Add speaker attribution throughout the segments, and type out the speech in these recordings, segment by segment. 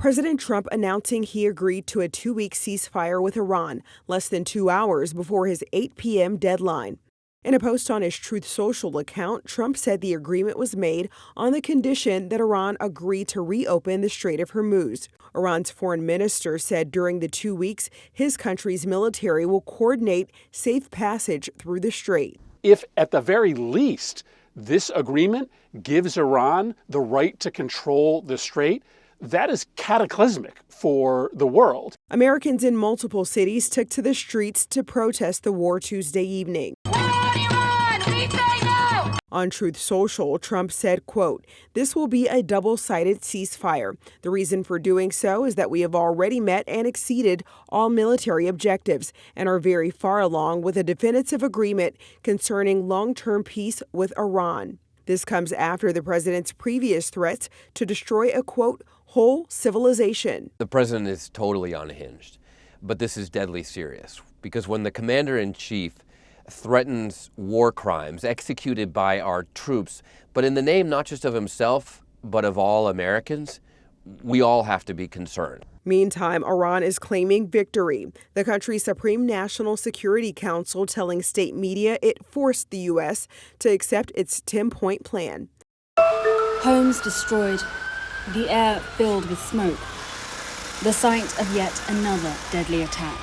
Speaker 1: President Trump announcing he agreed to a 2-week ceasefire with Iran less than 2 hours before his 8 p.m. deadline. In a post on his Truth Social account, Trump said the agreement was made on the condition that Iran agree to reopen the Strait of Hormuz. Iran's foreign minister said during the 2 weeks, his country's military will coordinate safe passage through the strait.
Speaker 2: If at the very least this agreement gives Iran the right to control the strait, that is cataclysmic for the world.
Speaker 1: Americans in multiple cities took to the streets to protest the war Tuesday evening. On Truth Social, Trump said, quote, "This will be a double-sided ceasefire. The reason for doing so is that we have already met and exceeded all military objectives and are very far along with a definitive agreement concerning long-term peace with Iran." This comes after the president's previous threats to destroy a, quote, "whole civilization."
Speaker 3: The president is totally unhinged, but this is deadly serious because when the commander-in-chief threatens war crimes executed by our troops, but in the name not just of himself, but of all Americans, we all have to be concerned.
Speaker 1: Meantime, Iran is claiming victory. The country's Supreme National Security Council telling state media it forced the U.S. to accept its 10-point plan.
Speaker 4: Homes destroyed, the air filled with smoke. The site of yet another deadly attack.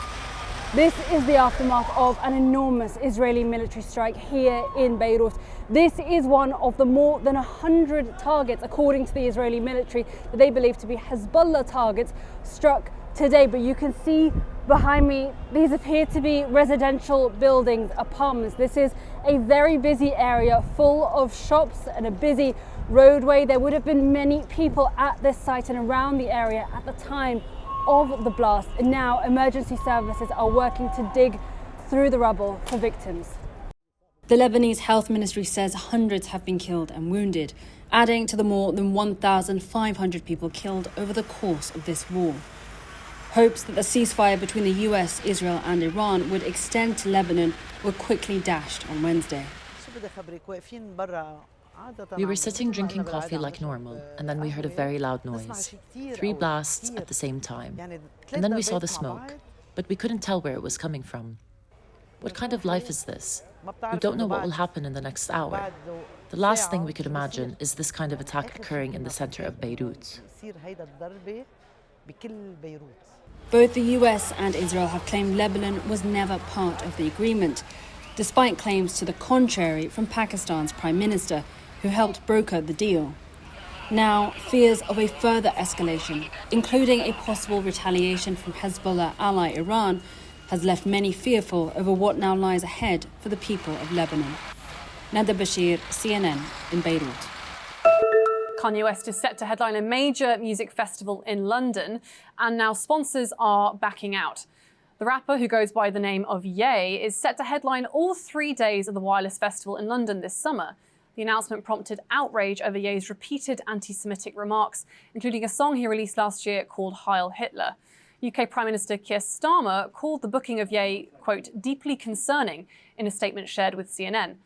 Speaker 5: This is the aftermath of an enormous Israeli military strike here in Beirut. This is one of the more than 100 targets, according to the Israeli military, that they believe to be Hezbollah targets struck today. But you can see behind me, these appear to be residential buildings, apartments. This is a very busy area full of shops and a busy roadway. There would have been many people at this site and around the area at the time of the blast, and now emergency services are working to dig through the rubble for victims.
Speaker 4: The Lebanese health ministry says hundreds have been killed and wounded, adding to the more than 1,500 people killed over the course of this war. Hopes that the ceasefire between the US, Israel and Iran would extend to Lebanon were quickly dashed on Wednesday.
Speaker 6: We were sitting drinking coffee like normal, and then we heard a very loud noise. 3 blasts at the same time. And then we saw the smoke, but we couldn't tell where it was coming from. What kind of life is this? We don't know what will happen in the next hour. The last thing we could imagine is this kind of attack occurring in the center of Beirut.
Speaker 4: Both the US and Israel have claimed Lebanon was never part of the agreement, despite claims to the contrary from Pakistan's Prime Minister, who helped broker the deal. Now, fears of a further escalation, including a possible retaliation from Hezbollah ally Iran, has left many fearful over what now lies ahead for the people of Lebanon. Nada Bashir, CNN in Beirut.
Speaker 7: Kanye West is set to headline a major music festival in London, and now sponsors are backing out. The rapper, who goes by the name of Ye, is set to headline all 3 days of the Wireless Festival in London this summer. The announcement prompted outrage over Ye's repeated anti-Semitic remarks, including a song he released last year called Heil Hitler. UK Prime Minister Keir Starmer called the booking of Ye, quote, deeply concerning in a statement shared with CNN,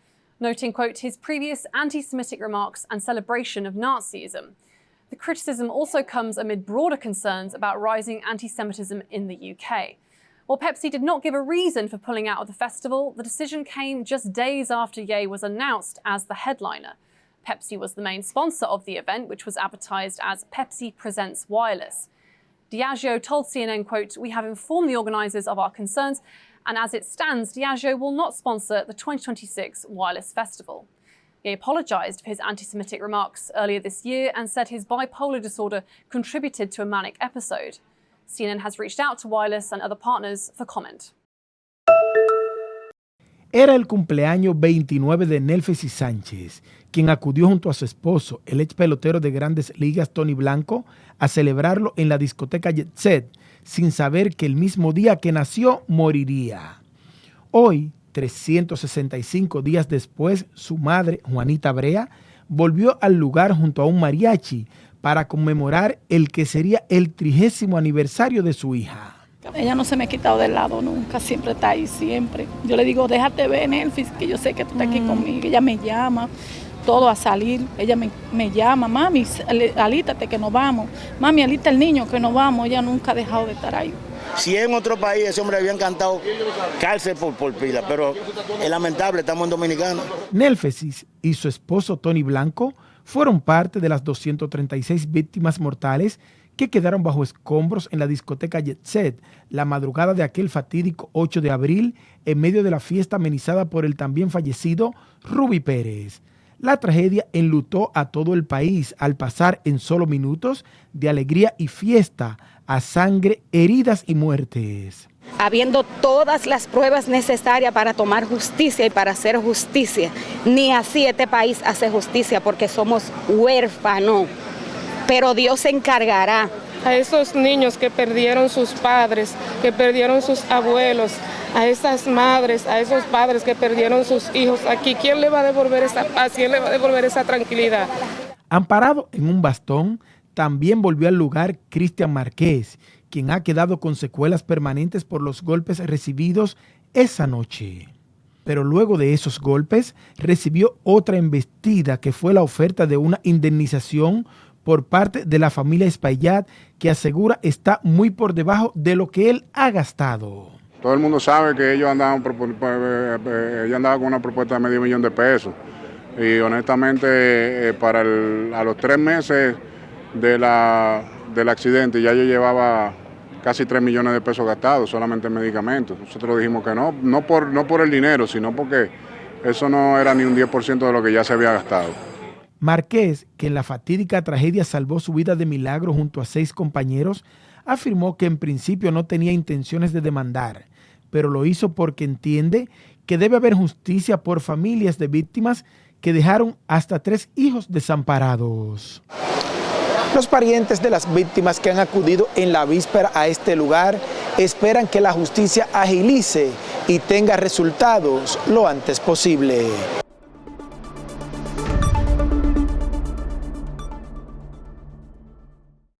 Speaker 7: noting, quote, his previous anti-Semitic remarks and celebration of Nazism. The criticism also comes amid broader concerns about rising anti-Semitism in the UK. While Pepsi did not give a reason for pulling out of the festival, the decision came just days after Ye was announced as the headliner. Pepsi was the main sponsor of the event, which was advertised as Pepsi Presents Wireless. Diageo told CNN, quote, we have informed the organisers of our concerns, and as it stands, Diageo will not sponsor the 2026 Wireless Festival. Ye apologised for his anti-Semitic remarks earlier this year and said his bipolar disorder contributed to a manic episode. CNN has reached out to Wireless and other partners for comment.
Speaker 8: Era el cumpleaños 29 de Nelfis y Sánchez, quien acudió junto a su esposo, el ex pelotero de Grandes Ligas Tony Blanco, a celebrarlo en la discoteca Jet Set, sin saber que el mismo día que nació moriría. Hoy, 365 días después, su madre, Juanita Brea, volvió al lugar junto a un mariachi para conmemorar el que sería el 30º aniversario de su hija.
Speaker 9: Ella no se me ha quitado del lado nunca, siempre está ahí, siempre. Yo le digo, déjate ver, Nelfis, que yo sé que tú estás aquí conmigo. Ella me llama, todo a salir. Ella me llama, mami, alístate que nos vamos. Mami, alista el niño que nos vamos. Ella nunca ha dejado de estar ahí.
Speaker 10: Si en otro país ese hombre había encantado cárcel por pila, pero es lamentable, estamos en Dominicana.
Speaker 8: Nelfesis y su esposo Tony Blanco fueron parte de las 236 víctimas mortales que quedaron bajo escombros en la discoteca Jet Set la madrugada de aquel fatídico 8 de abril en medio de la fiesta amenizada por el también fallecido Ruby Pérez. La tragedia enlutó a todo el país al pasar en solo minutos de alegría y fiesta a sangre, heridas y muertes.
Speaker 11: Habiendo todas las pruebas necesarias para tomar justicia y para hacer justicia, ni así este país hace justicia porque somos huérfanos, pero Dios se encargará.
Speaker 12: A esos niños que perdieron sus padres, que perdieron sus abuelos, a esas madres, a esos padres que perdieron sus hijos, aquí, ¿quién le va a devolver esa paz? ¿Quién le va a devolver esa tranquilidad?
Speaker 8: Amparado en un bastón, también volvió al lugar Cristian Márquez, quien ha quedado con secuelas permanentes por los golpes recibidos esa noche. Pero luego de esos golpes, recibió otra embestida que fue la oferta de una indemnización por parte de la familia Espaillat, que asegura está muy por debajo de lo que él ha gastado.
Speaker 13: Todo el mundo sabe que ella andaba con una propuesta de $500,000 de pesos. Y honestamente, a los 3 meses del accidente ya yo llevaba casi 3 millones de pesos gastados solamente en medicamentos. Nosotros dijimos que no por el dinero, sino porque eso no era ni un 10% de lo que ya se había gastado.
Speaker 8: Márquez, que en la fatídica tragedia salvó su vida de milagro junto a 6 compañeros, afirmó que en principio no tenía intenciones de demandar, pero lo hizo porque entiende que debe haber justicia por familias de víctimas que dejaron hasta 3 hijos desamparados.
Speaker 14: Los parientes de las víctimas que han acudido en la víspera a este lugar esperan que la justicia agilice y tenga resultados lo antes posible.